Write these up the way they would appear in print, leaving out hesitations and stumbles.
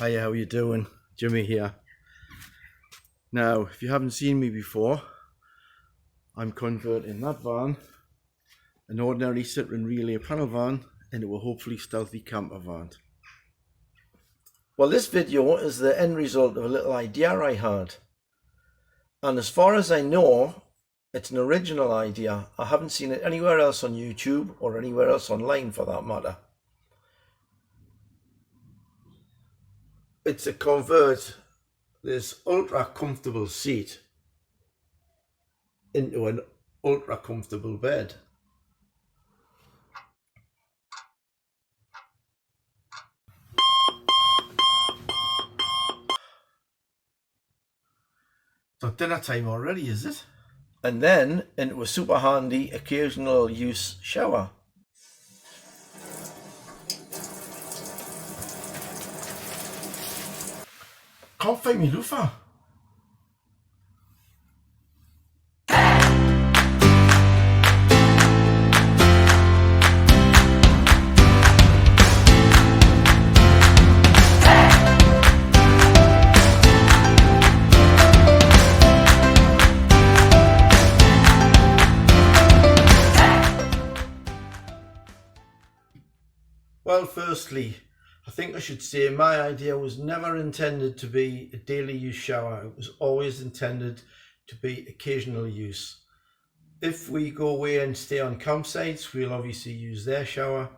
Hiya, how you doing? Jimmy here. Now, if you haven't seen me before, I'm converting that van, an ordinary Citroen relay panel van, into a hopefully stealthy camper van. Well, this video is the end result of a little idea I had. And as far as I know, it's an original idea. I haven't seen it anywhere else on YouTube or anywhere else online for that matter. It's to convert this ultra comfortable seat into an ultra comfortable bed. So dinner time already, is it? And then into a super handy occasional use shower. Can't find me loofah. Well, firstly, I think I should say my idea was never intended to be a daily use shower. It was always intended to be occasional use. If we go away and stay on campsites, we'll obviously use their shower.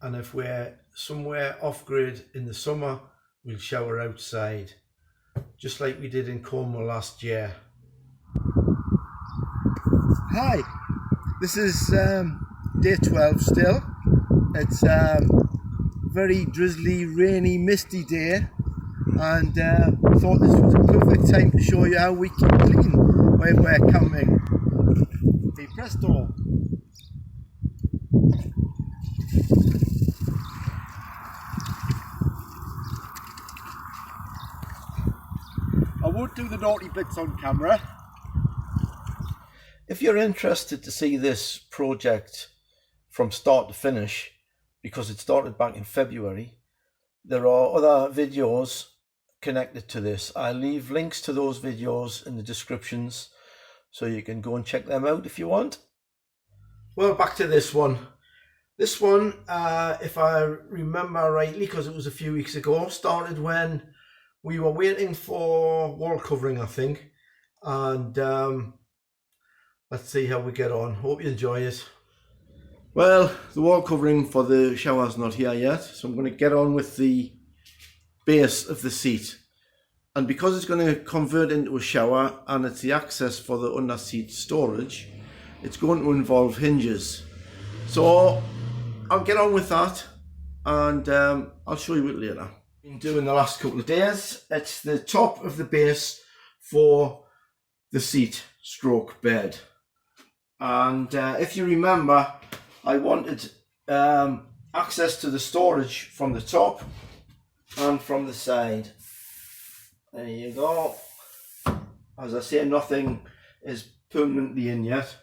And if we're somewhere off-grid in the summer, we'll shower outside, just like we did in Cornwall last year. Hi, this is day 12 still. It's very drizzly, rainy, misty day, and thought this was a perfect time to show you how we keep clean when we're camping. Hey presto! I won't do the naughty bits on camera. If you're interested to see this project from start to finish, because it started back in February, there are other videos connected to this. I'll leave links to those videos in the descriptions so you can go and check them out if you want. Well, back to this one. This one, if I remember rightly, because it was a few weeks ago, started when we were waiting for wall covering, I think. And let's see how we get on. Hope you enjoy it. Well, the wall covering for the shower's not here yet, so I'm going to get on with the base of the seat. And because it's going to convert into a shower and it's the access for the under seat storage, it's going to involve hinges. So I'll get on with that and I'll show you it later. Been doing the last couple of days. It's the top of the base for the seat stroke bed. And if you remember, I wanted access to the storage from the top and from the side. There you go. As I say, nothing is permanently in yet.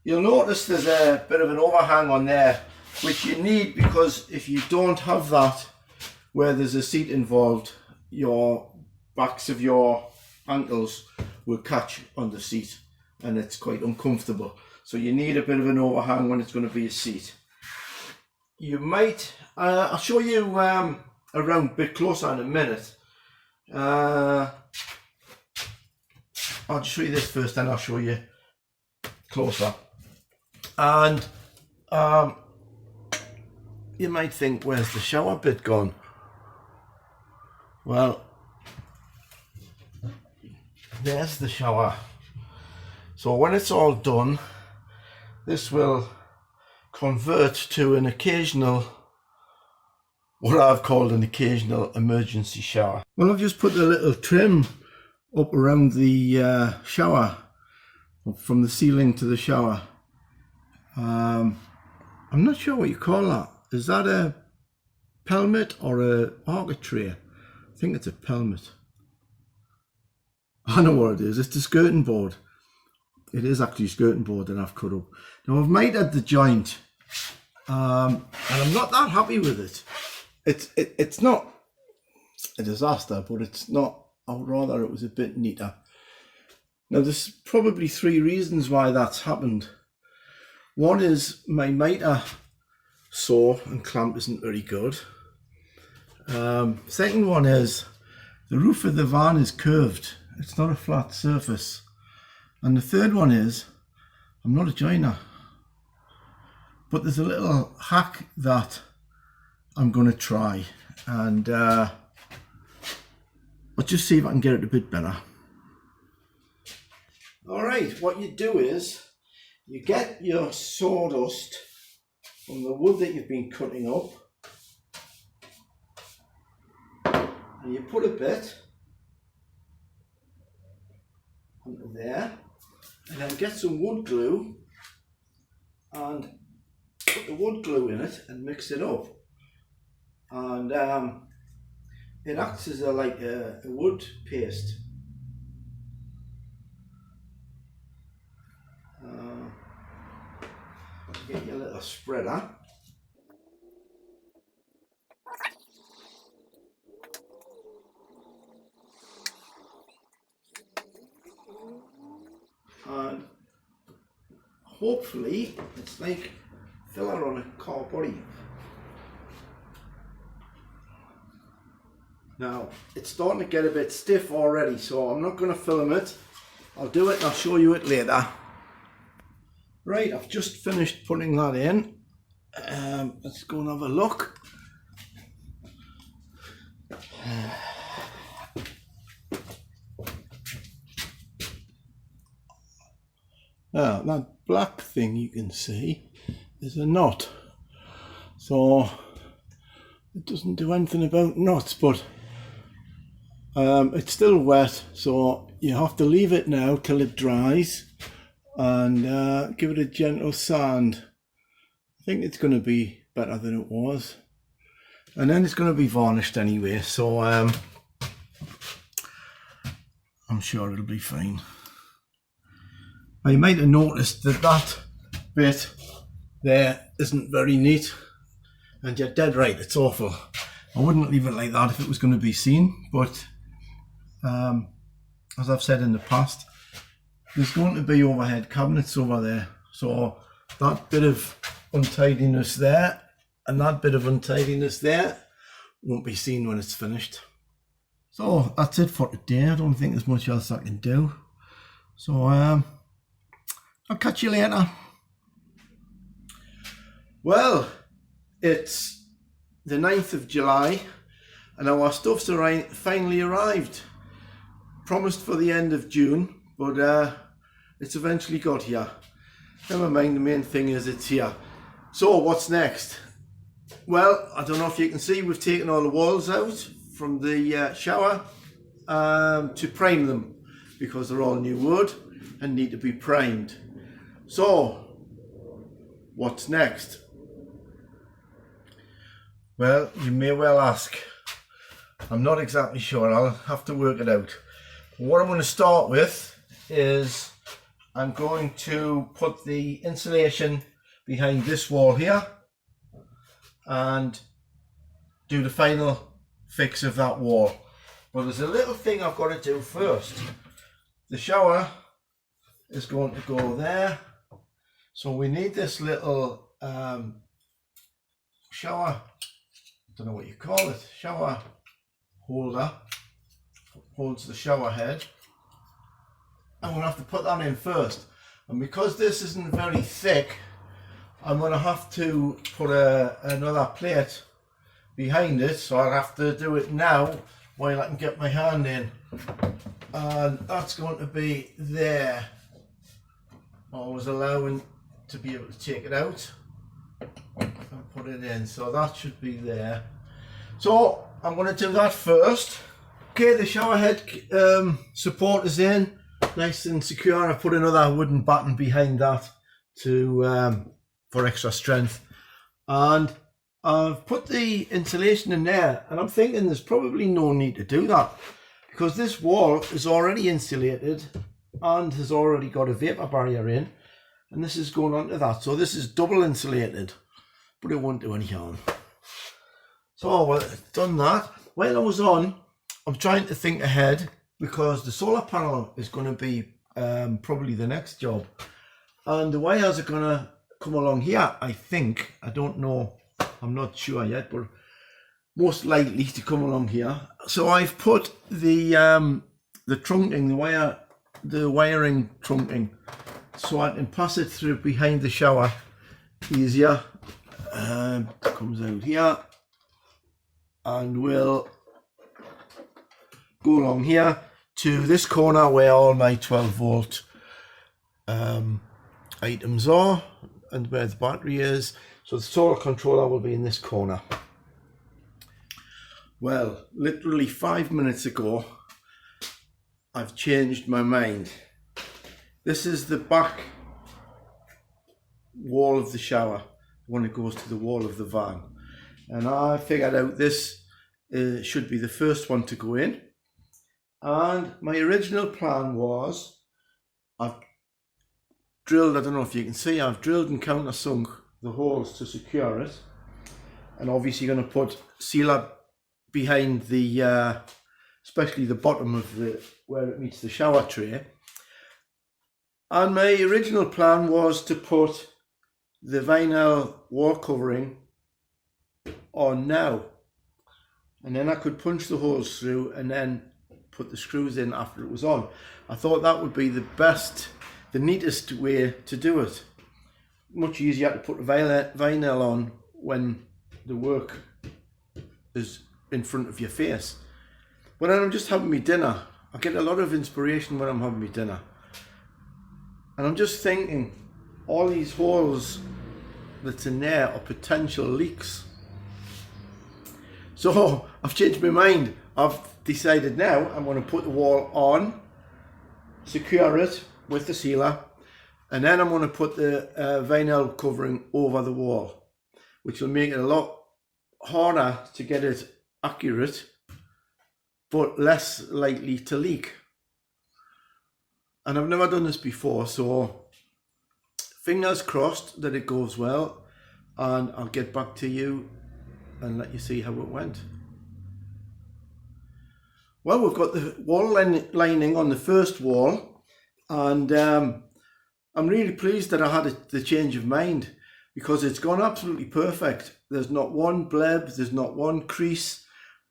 You'll notice there's a bit of an overhang on there, which you need because if you don't have that where there's a seat involved, your backs of your ankles will catch on the seat and it's quite uncomfortable. So you need a bit of an overhang when it's going to be a seat. You might, I'll show you around a bit closer in a minute. I'll show you this first, then I'll show you closer. And you might think, where's the shower bit gone? Well, there's the shower. So when it's all done, this will convert to an occasional, what I've called an occasional emergency shower. Well, I've just put a little trim up around the shower, from the ceiling to the shower. I'm not sure what you call that. Is that a pelmet or a architrave? I think it's a pelmet. I know what it is. It's the skirting board. It is actually skirting board that I've cut up. Now I've made at the joint, and I'm not that happy with it. it's not a disaster, but it's not. I would rather it was a bit neater. Now there's probably 3 reasons why that's happened. One is my mitre saw and clamp isn't very good. Second one is the roof of the van is curved. It's not a flat surface. And the third one is I'm not a joiner. But there's a little hack that I'm going to try, and I'll just see if I can get it a bit better. Alright, what you do is you get your sawdust from the wood that you've been cutting up, and you put a bit onto there, and then get some wood glue and put the wood glue in it and mix it up. And it acts as like a wood paste. Get your little spreader. And hopefully it's like filler on a car body. Now it's starting to get a bit stiff already, so I'm not going to film it. I'll do it and I'll show you it later. Right, I've just finished putting that in. Let's go and have a look. Now that black thing you can see is a knot. So it doesn't do anything about knots, but it's still wet, so you have to leave it now till it dries and give it a gentle sand. I think it's going to be better than it was, and then it's going to be varnished anyway, so I'm sure it'll be fine. Now you might have noticed that that bit there isn't very neat, and you're dead right, it's awful. I wouldn't leave it like that if it was going to be seen, but as I've said in the past, there's going to be overhead cabinets over there, so that bit of untidiness there and that bit of untidiness there won't be seen when it's finished. So that's it for today. I don't think there's much else I can do, so I'll catch you later. Well, it's the 9th of July and our stuff's finally arrived. Promised for the end of June, but it's eventually got here. Never mind, the main thing is it's here. So what's next? Well, I don't know if you can see, we've taken all the walls out from the shower to prime them, because they're all new wood and need to be primed. So what's next? Well, you may well ask. I'm not exactly sure. I'll have to work it out. What I'm going to start with is I'm going to put the insulation behind this wall here and do the final fix of that wall. But there's a little thing I've got to do first. The shower is going to go there, so we need this little shower, I don't know what you call it, shower holder, holds the shower head. I'm going to have to put that in first, and because this isn't very thick, I'm going to have to put another plate behind it, so I'll have to do it now while I can get my hand in, and that's going to be there. Always allowing to be able to take it out and put it in, so that should be there. So I'm going to do that first. Okay, the shower head support is in, nice and secure. I put another wooden batten behind that to for extra strength, and I've put the insulation in there, and I'm thinking there's probably no need to do that because this wall is already insulated and has already got a vapor barrier in, and this is going onto that, so this is double insulated, but it won't do any harm. So well, done that. While I was on, I'm trying to think ahead because the solar panel is going to be probably the next job. And the wires are going to come along here, I think. I don't know. I'm not sure yet, but most likely to come along here. So I've put the trunking, the wiring trunking, so I can pass it through behind the shower easier. Comes out here, and we'll go along here to this corner where all my 12 volt items are and where the battery is. So the solar controller will be in this corner. Well, literally 5 minutes ago, I've changed my mind. This is the back wall of the shower when it goes to the wall of the van. And I figured out this should be the first one to go in. And my original plan was, I've drilled, I don't know if you can see, I've drilled and countersunk the holes to secure it. And obviously going to put sealer behind the, especially the bottom of the, where it meets the shower tray. And my original plan was to put the vinyl wall covering on now. And then I could punch the holes through and then put the screws in after it was on. I thought that would be the best, the neatest way to do it. Much easier to put the vinyl on when the work is in front of your face. When I'm just having my dinner, I get a lot of inspiration when I'm having my dinner. And I'm just thinking, all these holes that's in there are potential leaks. So I've changed my mind. I've decided now I'm going to put the wall on, secure it with the sealer, and then I'm going to put the vinyl covering over the wall, which will make it a lot harder to get it accurate, but less likely to leak. And I've never done this before, so fingers crossed that it goes well, and I'll get back to you and let you see how it went. Well, we've got the wall lining on the first wall, and I'm really pleased that I had the change of mind, because it's gone absolutely perfect. There's not one bleb, there's not one crease.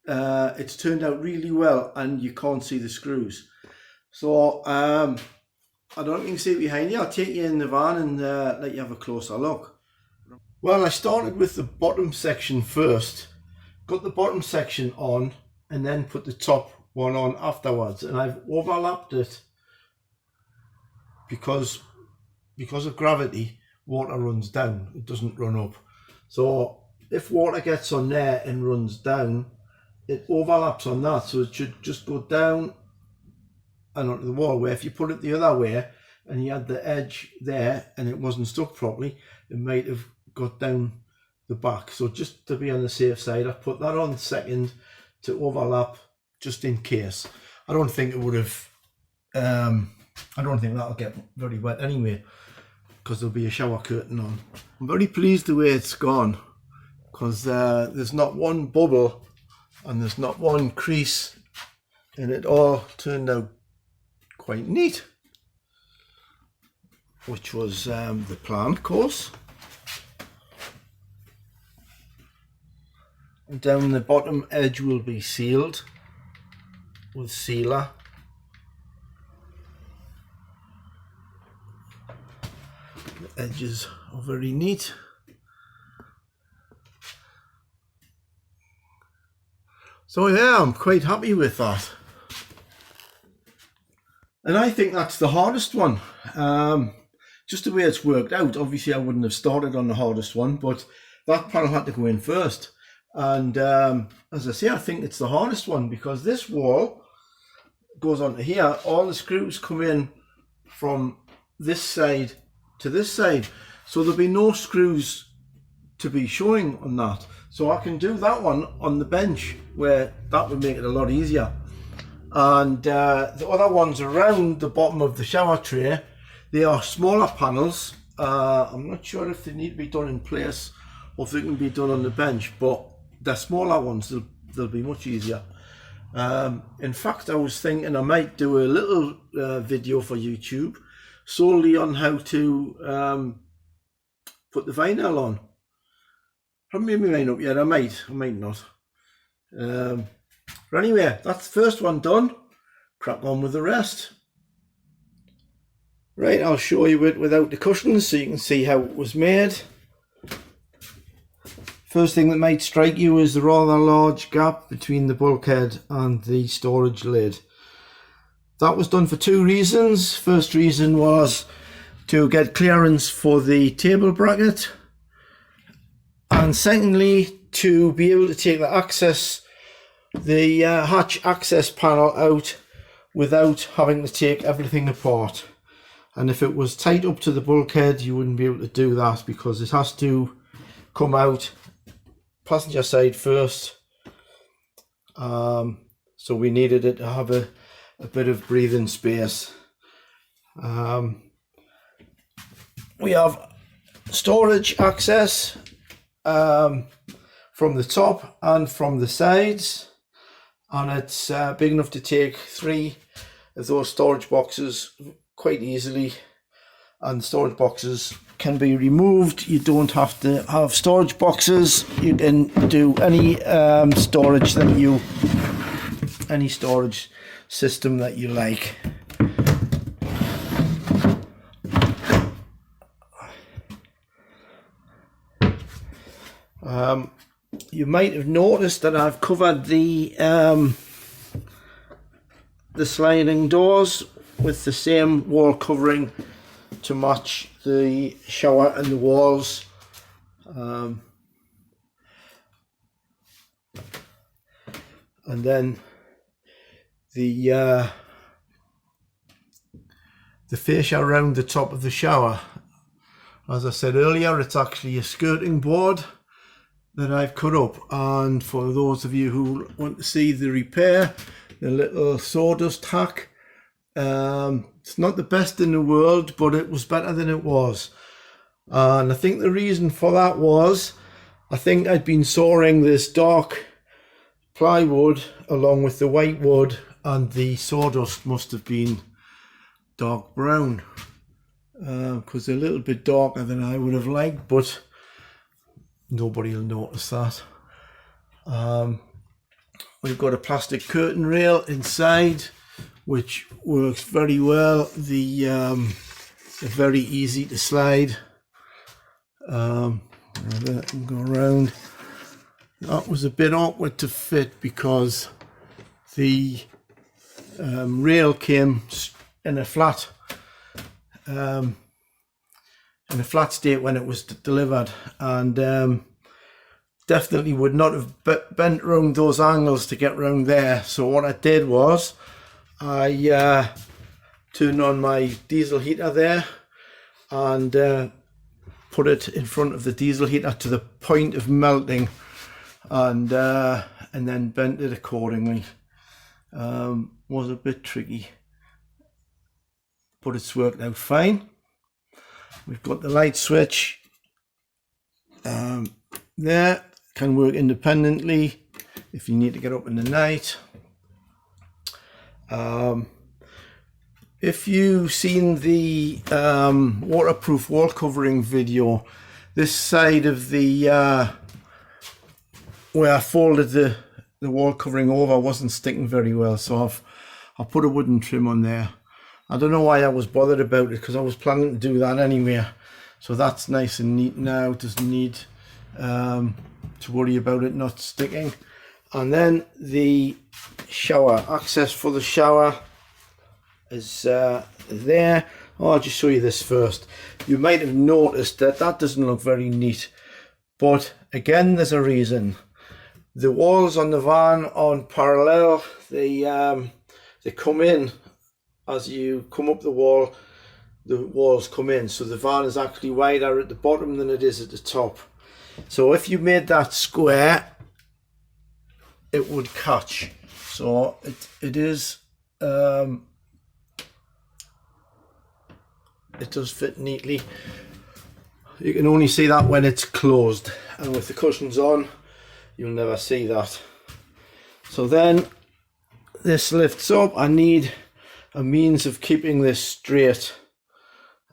It's turned out really well, and you can't see the screws. So I don't know if you can see it behind you. I'll take you in the van and let you have a closer look. Well, I started with the bottom section first, got the bottom section on, and then put the top one on afterwards. And I've overlapped it because of gravity, water runs down, it doesn't run up. So if water gets on there and runs down, it overlaps on that, so it should just go down and onto the wall, where if you put it the other way and you had the edge there and it wasn't stuck properly, it might have got down the back. So just to be on the safe side, I put that on second to overlap, just in case. I don't think it would have, I don't think that'll get very wet anyway, because there'll be a shower curtain on. I'm very pleased the way it's gone, because there's not one bubble and there's not one crease, and it all turned out quite neat, which was the plan, of course. And down the bottom edge will be sealed with sealer. The edges are very neat. So yeah, I'm quite happy with that. And I think that's the hardest one. Just the way it's worked out. Obviously I wouldn't have started on the hardest one, but that panel had to go in first. And as I say, I think it's the hardest one, because this wall goes onto here. All the screws come in from this side to this side, so there'll be no screws to be showing on that. So I can do that one on the bench, where that would make it a lot easier. And the other ones around the bottom of the shower tray, they are smaller panels. I'm not sure if they need to be done in place or if they can be done on the bench, but the smaller ones, they'll be much easier. In fact, I was thinking I might do a little video for YouTube solely on how to put the vinyl on. I haven't made my mind up yet. I might not. But anyway, that's the first one done. Crack on with the rest. Right, I'll show you it without the cushions so you can see how it was made. First thing that might strike you is the rather large gap between the bulkhead and the storage lid. That was done for two reasons. First reason was to get clearance for the table bracket, and secondly to be able to take the hatch access panel out without having to take everything apart. And if it was tight up to the bulkhead, you wouldn't be able to do that because it has to come out passenger side first. So we needed it to have a bit of breathing space. We have storage access from the top and from the sides, and it's big enough to take 3 of those storage boxes quite easily, and storage boxes can be removed. You don't have to have storage boxes. You can do any storage system that you like. You might have noticed that I've covered the sliding doors with the same wall covering to match the shower and the walls. And then the fascia around the top of the shower. As I said earlier, it's actually a skirting board that I've cut up, and for those of you who want to see the repair, the little sawdust hack, it's not the best in the world, but it was better than it was. And I think the reason for that was, I think I'd been sawing this dark plywood along with the white wood, and the sawdust must have been dark brown, because they're a little bit darker than I would have liked, but nobody will notice that. We've got a plastic curtain rail inside, which works very well. They're very easy to slide. That can go around. That was a bit awkward to fit because the rail came in a flat state when it was delivered, and definitely would not have bent around those angles to get round there. So what I did was I turned on my diesel heater there and put it in front of the diesel heater to the point of melting, and then bent it accordingly. Was a bit tricky, but it's worked out fine. We've got the light switch there, can work independently if you need to get up in the night. If you've seen the waterproof wall covering video, this side of the where I folded the wall covering over wasn't sticking very well, so I've put a wooden trim on there. I don't know why I was bothered about it, because I was planning to do that anyway. So that's nice and neat now. Doesn't need to worry about it not sticking. And then the shower, access for the shower is there. Oh, I'll just show you this first. You might have noticed that doesn't look very neat, but again, there's a reason. The walls on the van aren't parallel. They come in. As you come up the wall, the walls come in, so the van is actually wider at the bottom than it is at the top. So if you made that square, it would catch. So it does fit neatly. You can only see that when it's closed, and with the cushions on, you'll never see that. So then this lifts up. I need a means of keeping this straight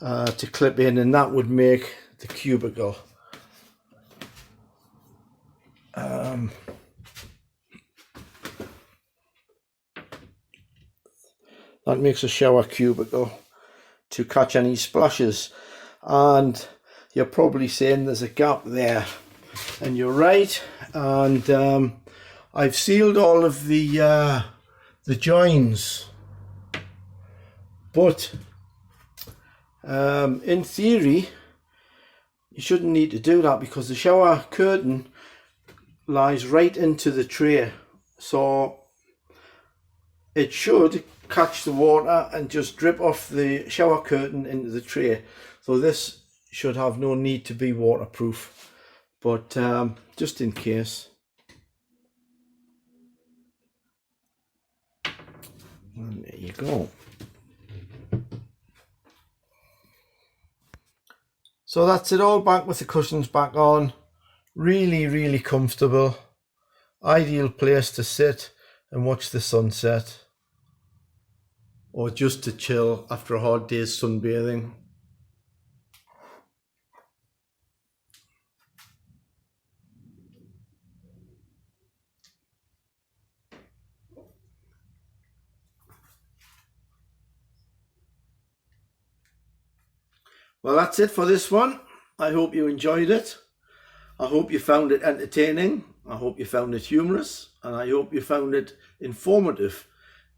to clip in, and that would make the cubicle. That makes a shower cubicle to catch any splashes. And you're probably saying there's a gap there, and you're right. And I've sealed all of the joins, but in theory you shouldn't need to do that, because the shower curtain lies right into the tray, so it should catch the water and just drip off the shower curtain into the tray. So this should have no need to be waterproof, but just in case. And there you go. So that's it, all back with the cushions back on. Really comfortable. Ideal place to sit and watch the sunset, or just to chill after a hard day's sunbathing. Well, that's it for this one. I hope you enjoyed it. I hope you found it entertaining. I hope you found it humorous, and I hope you found it informative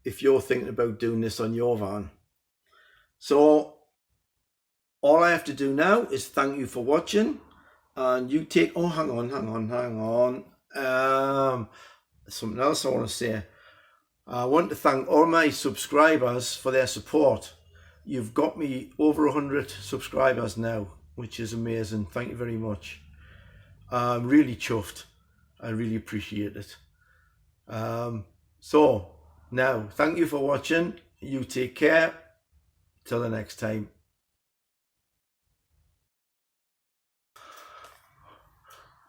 if you're thinking about doing this on your van. So all I have to do now is thank you for watching, and you take, oh, hang on. Something else I want to say. I want to thank all my subscribers for their support. You've got me over 100 subscribers now, which is amazing. Thank you very much. I'm really chuffed. I really appreciate it. So now, thank you for watching. You take care. Till the next time.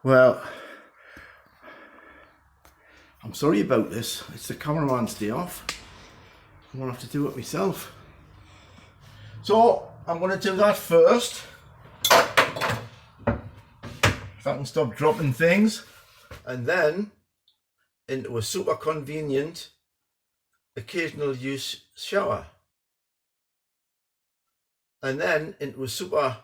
Well, I'm sorry about this. It's the cameraman's day off. I'm gonna have to do it myself. So I'm going to do that first, if I can stop dropping things, and then into a super convenient occasional use shower, and then into a super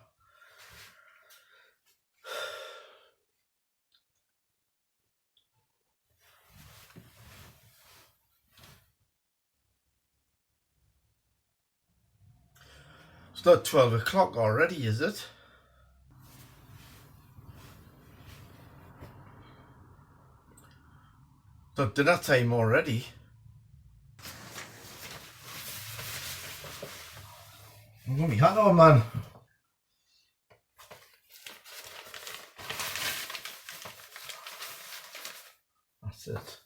It's not 12 o'clock already, is it? It's not dinner time already. I've got my hat on, man. That's it.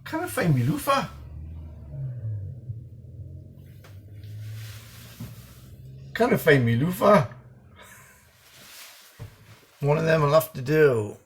I can't find my loofah. Can't find me loofah. One of them I'll have to do.